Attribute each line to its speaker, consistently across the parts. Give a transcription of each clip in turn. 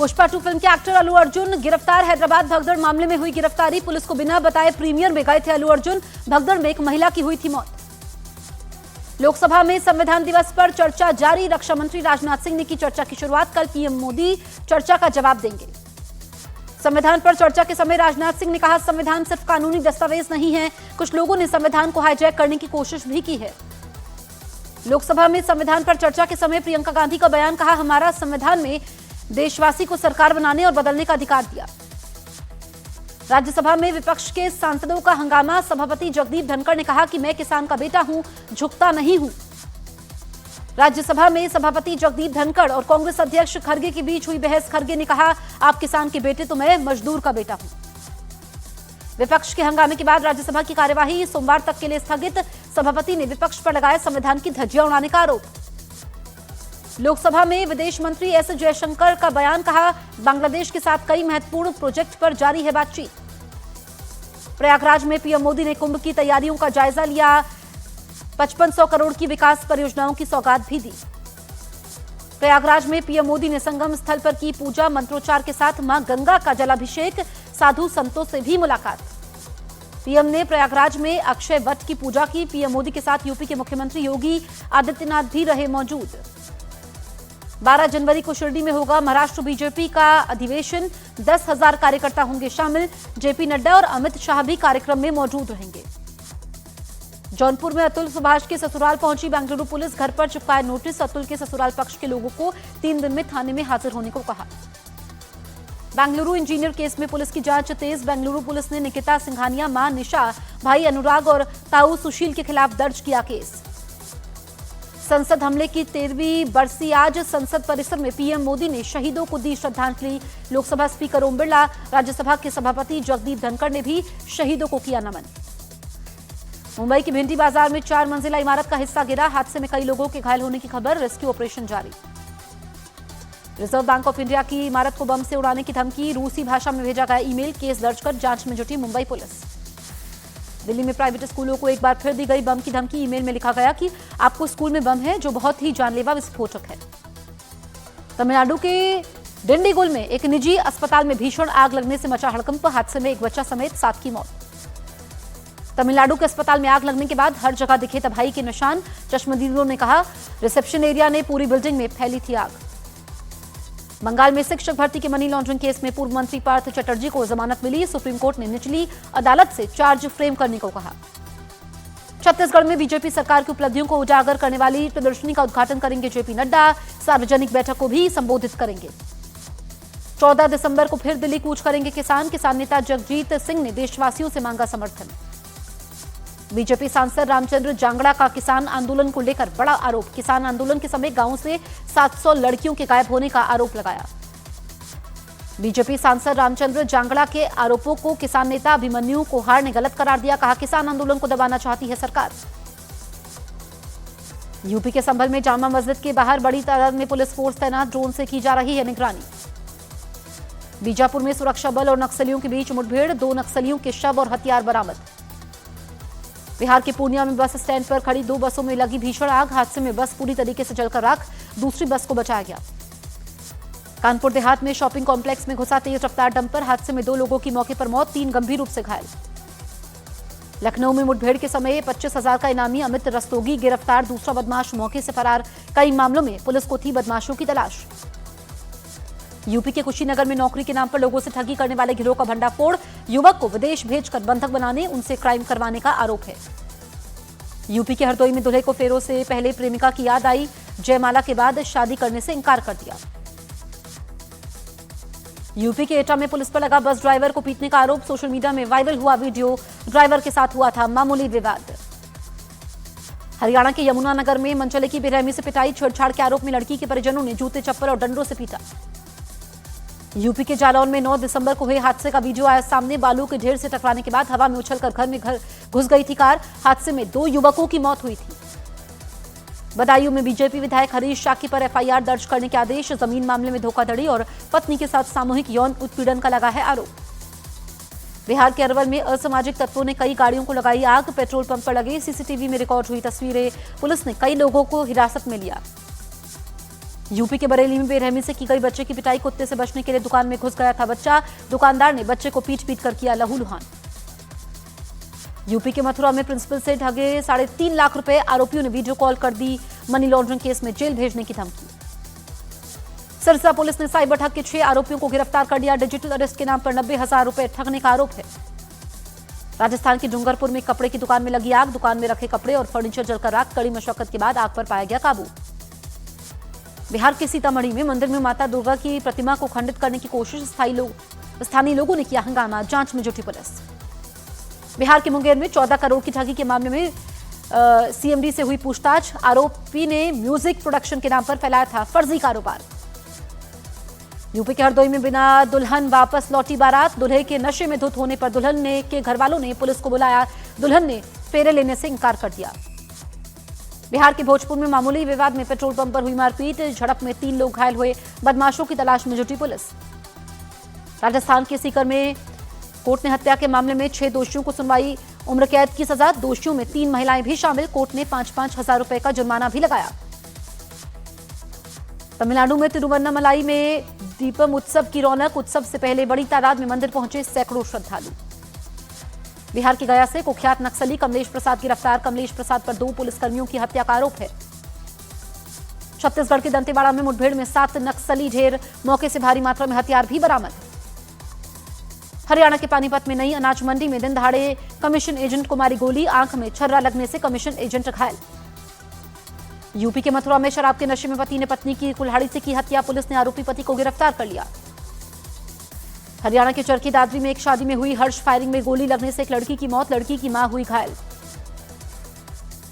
Speaker 1: Pushpa 2 film के actor Allu Arjun गिरफ्तार। हैदराबाद भगदड़ मामले में हुई गिरफ्तारी। पुलिस को बिना बताए प्रीमियर में गए थे अल्लू अर्जुन। भगदड़ में एक महिला की हुई थी मौत। लोकसभा में संविधान दिवस पर चर्चा जारी। रक्षा मंत्री राजनाथ सिंह ने की चर्चा की शुरुआत। कल पीएम मोदी चर्चा का जवाब देंगे। संविधान पर चर्चा के समय राजनाथ सिंह ने कहा, संविधान सिर्फ कानूनी दस्तावेज नहीं है, कुछ लोगों ने संविधान को हाईजैक करने की कोशिश भी की है। लोकसभा में संविधान पर चर्चा के समय प्रियंका गांधी का बयान, कहा हमारा संविधान में देशवासी को सरकार बनाने और बदलने का अधिकार दिया। राज्यसभा में विपक्ष के सांसदों का हंगामा। सभापति जगदीप धनखड़ ने कहा कि मैं किसान का बेटा हूं, झुकता नहीं हूं। राज्यसभा में सभापति जगदीप धनखड़ और कांग्रेस अध्यक्ष खरगे के बीच हुई बहस। खरगे ने कहा, आप किसान के बेटे तो मैं मजदूर का बेटा हूं। विपक्ष के हंगामे के बाद राज्यसभा की कार्यवाही सोमवार तक के लिए स्थगित। सभापति ने विपक्ष पर लगाया संविधान की धज्जियां उड़ाने का आरोप। लोकसभा में विदेश मंत्री एस जयशंकर का बयान, कहा बांग्लादेश के साथ कई महत्वपूर्ण प्रोजेक्ट पर जारी है बातचीत। प्रयागराज में पीएम मोदी ने कुंभ की तैयारियों का जायजा लिया। 5500 करोड़ की विकास परियोजनाओं की सौगात भी दी। प्रयागराज में पीएम मोदी ने संगम स्थल पर की पूजा। मंत्रोच्चार के साथ मां गंगा का जलाभिषेक। साधु संतों से भी मुलाकात। पीएम ने प्रयागराज में अक्षय वट की पूजा की। पीएम मोदी के साथ यूपी के मुख्यमंत्री योगी आदित्यनाथ भी रहे मौजूद। 12 जनवरी को शिरडी में होगा महाराष्ट्र बीजेपी का अधिवेशन। 10,000 कार्यकर्ता होंगे शामिल। जेपी नड्डा और अमित शाह भी कार्यक्रम में मौजूद रहेंगे। जौनपुर में अतुल सुभाष के ससुराल पहुंची बेंगलुरु पुलिस। घर पर चिपकाए नोटिस। अतुल के ससुराल पक्ष के लोगों को 3 दिन में थाने में हाजिर होने को कहा। बेंगलुरु इंजीनियर केस में पुलिस की जांच तेज। बेंगलुरु पुलिस ने निकिता सिंघानिया, मां निशा, भाई अनुराग और ताऊ सुशील के खिलाफ दर्ज किया केस। संसद हमले की 13वीं बरसी आज। संसद परिसर में पीएम मोदी ने शहीदों को दी श्रद्धांजलि। लोकसभा स्पीकर ओम बिरला, राज्यसभा के सभापति जगदीप धनखड़ ने भी शहीदों को किया नमन। मुंबई की भिंडी बाजार में 4 मंजिला इमारत का हिस्सा गिरा। हादसे में कई लोगों के घायल होने की खबर। रेस्क्यू ऑपरेशन जारी। रिजर्व बैंक ऑफ इंडिया की इमारत को बम से उड़ाने की धमकी। रूसी भाषा में भेजा गया ईमेल। केस दर्ज कर जांच में जुटी मुंबई पुलिस। दिल्ली में प्राइवेट स्कूलों को एक बार फिर दी गई बम की धमकी। ईमेल में लिखा गया कि आपको स्कूल में बम है जो बहुत ही जानलेवा विस्फोटक है। तमिलनाडु के डिंडीगुल में एक निजी अस्पताल में भीषण आग लगने से मचा हड़कंप। हादसे में एक बच्चा समेत 7 की मौत। तमिलनाडु के अस्पताल में आग लगने के बाद हर जगह दिखे तबाही के निशान। चश्मदीदों ने कहा, रिसेप्शन एरिया ने पूरी बिल्डिंग में फैली थी आग। बंगाल में शिक्षक भर्ती के मनी लॉन्ड्रिंग केस में पूर्व मंत्री पार्थ चटर्जी को जमानत मिली। सुप्रीम कोर्ट ने निचली अदालत से चार्ज फ्रेम करने को कहा। छत्तीसगढ़ में बीजेपी सरकार की उपलब्धियों को उजागर करने वाली प्रदर्शनी का उद्घाटन करेंगे जेपी नड्डा। सार्वजनिक बैठक को भी संबोधित करेंगे। 14 दिसंबर को फिर दिल्ली कूच करेंगे किसान। किसान नेता जगजीत सिंह ने देशवासियों से मांगा समर्थन। बीजेपी सांसद रामचंद्र जांगड़ा का किसान आंदोलन को लेकर बड़ा आरोप। किसान आंदोलन के समय गांव से 700 लड़कियों के गायब होने का आरोप लगाया। बीजेपी सांसद रामचंद्र जांगड़ा के आरोपों को किसान नेता अभिमन्यु कोहार ने गलत करार दिया। कहा, किसान आंदोलन को दबाना चाहती है सरकार। यूपी के संभल में जामा मस्जिद के बाहर बड़ी तादाद में पुलिस फोर्स तैनात। ड्रोन से की जा रही है निगरानी। बीजापुर में सुरक्षा बल और नक्सलियों के बीच मुठभेड़। 2 नक्सलियों के शव और हथियार बरामद। बिहार के पूर्णिया में बस स्टैंड पर खड़ी 2 बसों में लगी भीषण आग। हादसे में बस पूरी तरीके से जलकर राख। दूसरी बस को बचाया गया। कानपुर देहात में शॉपिंग कॉम्प्लेक्स में घुसा तेज रफ्तार डंपर। हादसे में 2 लोगों की मौके पर मौत, 3 गंभीर रूप से घायल। लखनऊ में मुठभेड़ के समय 25,000 का इनामी अमित रस्तोगी गिरफ्तार। दूसरा बदमाश मौके से फरार। कई मामलों में पुलिस को थी बदमाशों की तलाश। यूपी के कुशीनगर में नौकरी के नाम पर लोगों से ठगी करने वाले गिरोह का भंडाफोड़। युवक को विदेश भेजकर बंधक बनाने, उनसे क्राइम करवाने का आरोप है। यूपी के हरदोई में दूल्हे को फेरों से पहले प्रेमिका की याद आई। जयमाला के बाद शादी करने से इंकार कर दिया। यूपी के एटा में पुलिस पर लगा बस ड्राइवर को पीटने का आरोप। सोशल मीडिया में वायरल हुआ वीडियो। ड्राइवर के साथ हुआ था मामूली विवाद। हरियाणा के यमुनानगर में मनचले की बेरहमी से पिटाई। छेड़छाड़ के आरोप में लड़की के परिजनों ने जूते, चप्पल और डंडों से पीटा। यूपी के जालौन में 9 दिसंबर को हुए हादसे का वीडियो आया सामने। बालू के ढेर से टकराने के बाद हवा में उछलकर घर में घुस गई थी कार। हादसे में 2 युवकों की मौत हुई थी। बदायूं में बीजेपी विधायक हरीश शाकी पर एफआईआर दर्ज करने के आदेश। जमीन मामले में धोखाधड़ी और पत्नी के साथ सामूहिक यौन उत्पीड़न का लगा है आरोप। बिहार के अरवल में असामाजिक तत्वों ने कई गाड़ियों को लगाई आग। पेट्रोल पंप पर लगे सीसीटीवी में रिकॉर्ड हुई तस्वीरें। पुलिस ने कई लोगों को हिरासत में लिया। यूपी के बरेली में बेरहमी से की गई बच्चे की पिटाई। कुत्ते से बचने के लिए दुकान में घुस गया था बच्चा। दुकानदार ने बच्चे को पीट कर किया लहूलुहान। यूपी के मथुरा में प्रिंसिपल से ठगे 3.5 लाख रुपए। आरोपियों ने वीडियो कॉल कर दी मनी लॉन्ड्रिंग केस में जेल भेजने की धमकी। सिरसा पुलिस ने साइबर ठग के 6 आरोपियों को गिरफ्तार कर लिया। डिजिटल अरेस्ट के नाम पर 90,000 रुपए ठगने का आरोप है। राजस्थान के डूंगरपुर में कपड़े की दुकान में लगी आग। दुकान में रखे कपड़े और फर्नीचर जलकर राख। कड़ी मशक्कत के बाद आग पर पाया गया काबू। बिहार के सीतामढ़ी में मंदिर में माता दुर्गा की प्रतिमा को खंडित करने की कोशिश। स्थानीय लोगों ने किया हंगामा। जांच में जुटी पुलिस। बिहार के मुंगेर में 14 करोड़ की ठगी के मामले में सीएमडी से हुई पूछताछ। आरोपी ने म्यूजिक प्रोडक्शन के नाम पर फैलाया था फर्जी कारोबार। यूपी के हरदोई में बिना दुल्हन वापस लौटी बारात। दुल्हे के नशे में धुत होने पर दुल्हन के घर वालों ने पुलिस को बुलाया। दुल्हन ने फेरे लेने से इनकार कर दिया। बिहार के भोजपुर में मामूली विवाद में पेट्रोल पंप पर हुई मारपीट। झड़प में 3 लोग घायल हुए। बदमाशों की तलाश में जुटी पुलिस। राजस्थान के सीकर में कोर्ट ने हत्या के मामले में 6 दोषियों को सुनवाई। उम्र कैद की सजा। दोषियों में 3 महिलाएं भी शामिल। कोर्ट ने 5-5 हजार रुपए का जुर्माना भी लगाया। तमिलनाडु में तिरुवन्नामलाई में दीपम उत्सव की रौनक। उत्सव से पहले बड़ी तादाद में मंदिर पहुंचे सैकड़ों श्रद्धालु। बिहार के गया से कुख्यात नक्सली कमलेश प्रसाद गिरफ्तार। कमलेश प्रसाद पर 2 पुलिसकर्मियों की हत्या का आरोप है। छत्तीसगढ़ के दंतेवाड़ा में मुठभेड़ में 7 नक्सली ढेर। मौके से भारी मात्रा में हथियार भी बरामद। हरियाणा के पानीपत में नई अनाज मंडी में दिन दहाड़े कमीशन एजेंट को मारी गोली। आंख में छर्रा लगने से कमीशन एजेंट घायल। यूपी के मथुरा में शराब के नशे में पति ने पत्नी की कुल्हाड़ी से की हत्या। पुलिस ने आरोपी पति को गिरफ्तार कर लिया। हरियाणा के चरखी दादरी में एक शादी में हुई हर्ष फायरिंग में गोली लगने से एक लड़की की मौत। लड़की की मां हुई घायल।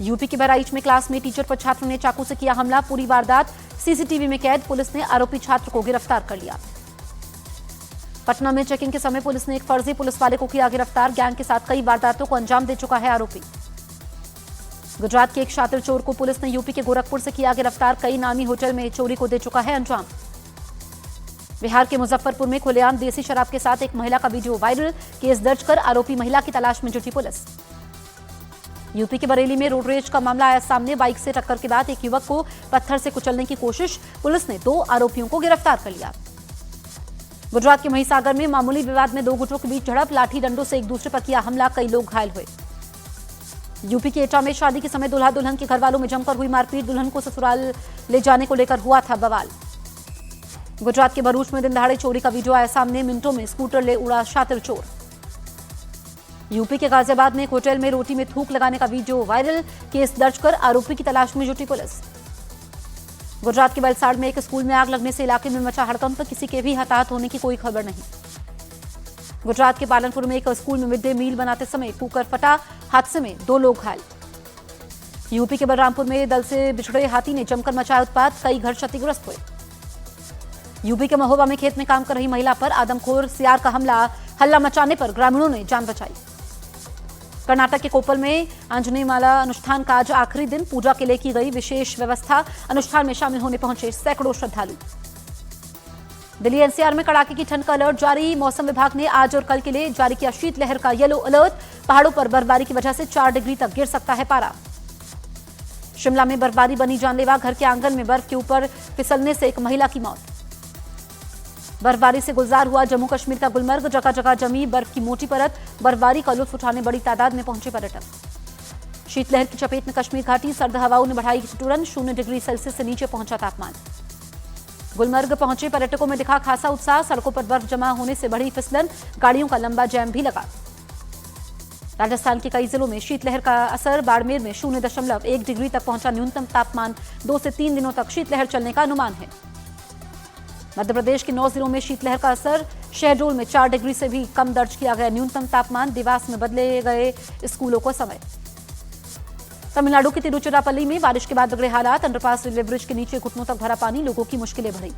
Speaker 1: यूपी के बहराइच में क्लास में टीचर पर छात्र ने चाकू से किया हमला। पूरी वारदात सीसीटीवी में कैद। पुलिस ने आरोपी छात्र को गिरफ्तार कर लिया। पटना में चेकिंग के समय पुलिस ने एक फर्जी पुलिस वाले को किया गिरफ्तार। गैंग के साथ कई वारदातों को अंजाम दे चुका है आरोपी। गुजरात के एक शातिर चोर को पुलिस ने यूपी के गोरखपुर से किया गिरफ्तार। कई नामी होटल में चोरी को दे चुका है अंजाम। बिहार के मुजफ्फरपुर में खुलेआम देसी शराब के साथ एक महिला का वीडियो वायरल। केस दर्ज कर आरोपी महिला की तलाश में जुटी पुलिस। यूपी के बरेली में रोड रेज का मामला आया सामने। बाइक से टक्कर के बाद एक युवक को पत्थर से कुचलने की कोशिश। पुलिस ने 2 आरोपियों को गिरफ्तार कर लिया। गुजरात के महिसागर में मामूली विवाद में 2 गुटों के बीच झड़प। लाठी डंडों से एक दूसरे पर किया हमला। कई लोग घायल हुए। यूपी के एटा में शादी के समय दूल्हा दुल्हन के घर वालों में जमकर हुई मारपीट। दुल्हन को ससुराल ले जाने को लेकर हुआ था बवाल। गुजरात के भरूच में दिन दहाड़े चोरी का वीडियो आया सामने। मिनटों में स्कूटर ले उड़ा शातिर चोर। यूपी के गाजियाबाद में एक होटल में रोटी में थूक लगाने का वीडियो वायरल। केस दर्ज कर आरोपी की तलाश में जुटी पुलिस। गुजरात के वलसाड़ में एक स्कूल में आग लगने से इलाके में मचा हड़कंप। किसी के भी हताहत होने की कोई खबर नहीं। गुजरात के पालनपुर में एक स्कूल में मिड डे मील बनाते समय कुकर फटा। हादसे में 2 लोग घायल। यूपी के बलरामपुर में दल से बिछड़े हाथी ने जमकर मचाया उत्पात। कई घर क्षतिग्रस्त हुए। यूपी के महोबा में खेत में काम कर रही महिला पर आदमखोर सियार का हमला। हल्ला मचाने पर ग्रामीणों ने जान बचाई। कर्नाटक के कोप्पल में आंजनेय माला अनुष्ठान का आज आखिरी दिन। पूजा के लिए की गई विशेष व्यवस्था। अनुष्ठान में शामिल होने पहुंचे सैकड़ों श्रद्धालु। दिल्ली एनसीआर में कड़ाके की ठंड का अलर्ट जारी। मौसम विभाग ने आज और कल के लिए जारी किया शीतलहर का येलो अलर्ट। पहाड़ों पर बर्फबारी की वजह से 4 डिग्री तक गिर सकता है पारा। शिमला में बर्फबारी बनी जानलेवा। घर के आंगन में बर्फ के ऊपर फिसलने से एक महिला की मौत। बर्फबारी से गुलजार हुआ जम्मू कश्मीर का गुलमर्ग। जगह जगह जमी बर्फ की मोटी परत। बर्फबारी का लुत्फ उठाने बड़ी तादाद में पहुंचे पर्यटक। शीतलहर की चपेट में कश्मीर घाटी। सर्द हवाओं ने बढ़ाई ठिठुरन। 0 डिग्री सेल्सियस से नीचे पहुंचा तापमान। गुलमर्ग पहुंचे पर्यटकों में दिखा खासा उत्साह। सड़कों पर बर्फ जमा होने से बढ़ी फिसलन। गाड़ियों का लंबा जैम भी लगा। राजस्थान के कई जिलों में शीतलहर का असर। बाड़मेर में 0.1 डिग्री तक पहुंचा न्यूनतम तापमान। 2 से 3 दिनों तक शीतलहर चलने का अनुमान है। मध्य प्रदेश के 9 जिलों में शीतलहर का असर। शहडोल में 4 डिग्री से भी कम दर्ज किया गया न्यूनतम तापमान। देवास में बदले गए स्कूलों को समय। तमिलनाडु के तिरुचिरापल्ली में बारिश के बाद बिगड़े हालात। अंडरपास रेलवे ब्रिज के नीचे घुटनों तक भरा पानी। लोगों की मुश्किलें बढ़ी।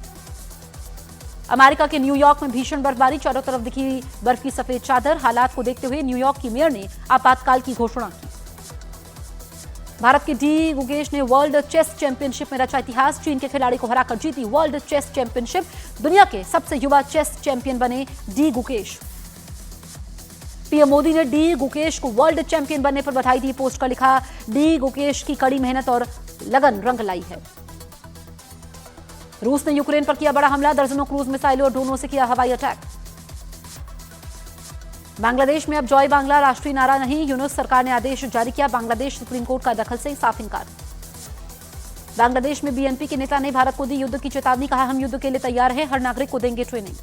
Speaker 1: अमेरिका के न्यूयॉर्क में भीषण बर्फबारी। चारों तरफ दिखी बर्फ की सफेद चादर। हालात को देखते हुए न्यूयॉर्क की मेयर ने आपातकाल की घोषणा की। भारत के डी गुकेश ने वर्ल्ड चेस चैंपियनशिप में रचा इतिहास। चीन के खिलाड़ी को हराकर जीती वर्ल्ड चेस चैंपियनशिप। दुनिया के सबसे युवा चेस चैंपियन बने डी गुकेश। पीएम मोदी ने डी गुकेश को वर्ल्ड चैंपियन बनने पर बधाई दी। पोस्ट कर लिखा, डी गुकेश की कड़ी मेहनत और लगन रंग लाई है। रूस ने यूक्रेन पर किया बड़ा हमला, दर्जनों क्रूज मिसाइलों और ड्रोनों से किया हवाई अटैक। बांग्लादेश में अब जॉय बांग्ला राष्ट्रीय नारा नहीं, यूनुस सरकार ने आदेश जारी किया, बांग्लादेश सुप्रीम कोर्ट का दखल से साफ इनकार। बांग्लादेश में बीएनपी के नेता ने भारत को दी युद्ध की चेतावनी, कहा हम युद्ध के लिए तैयार हैं, हर नागरिक को देंगे ट्रेनिंग।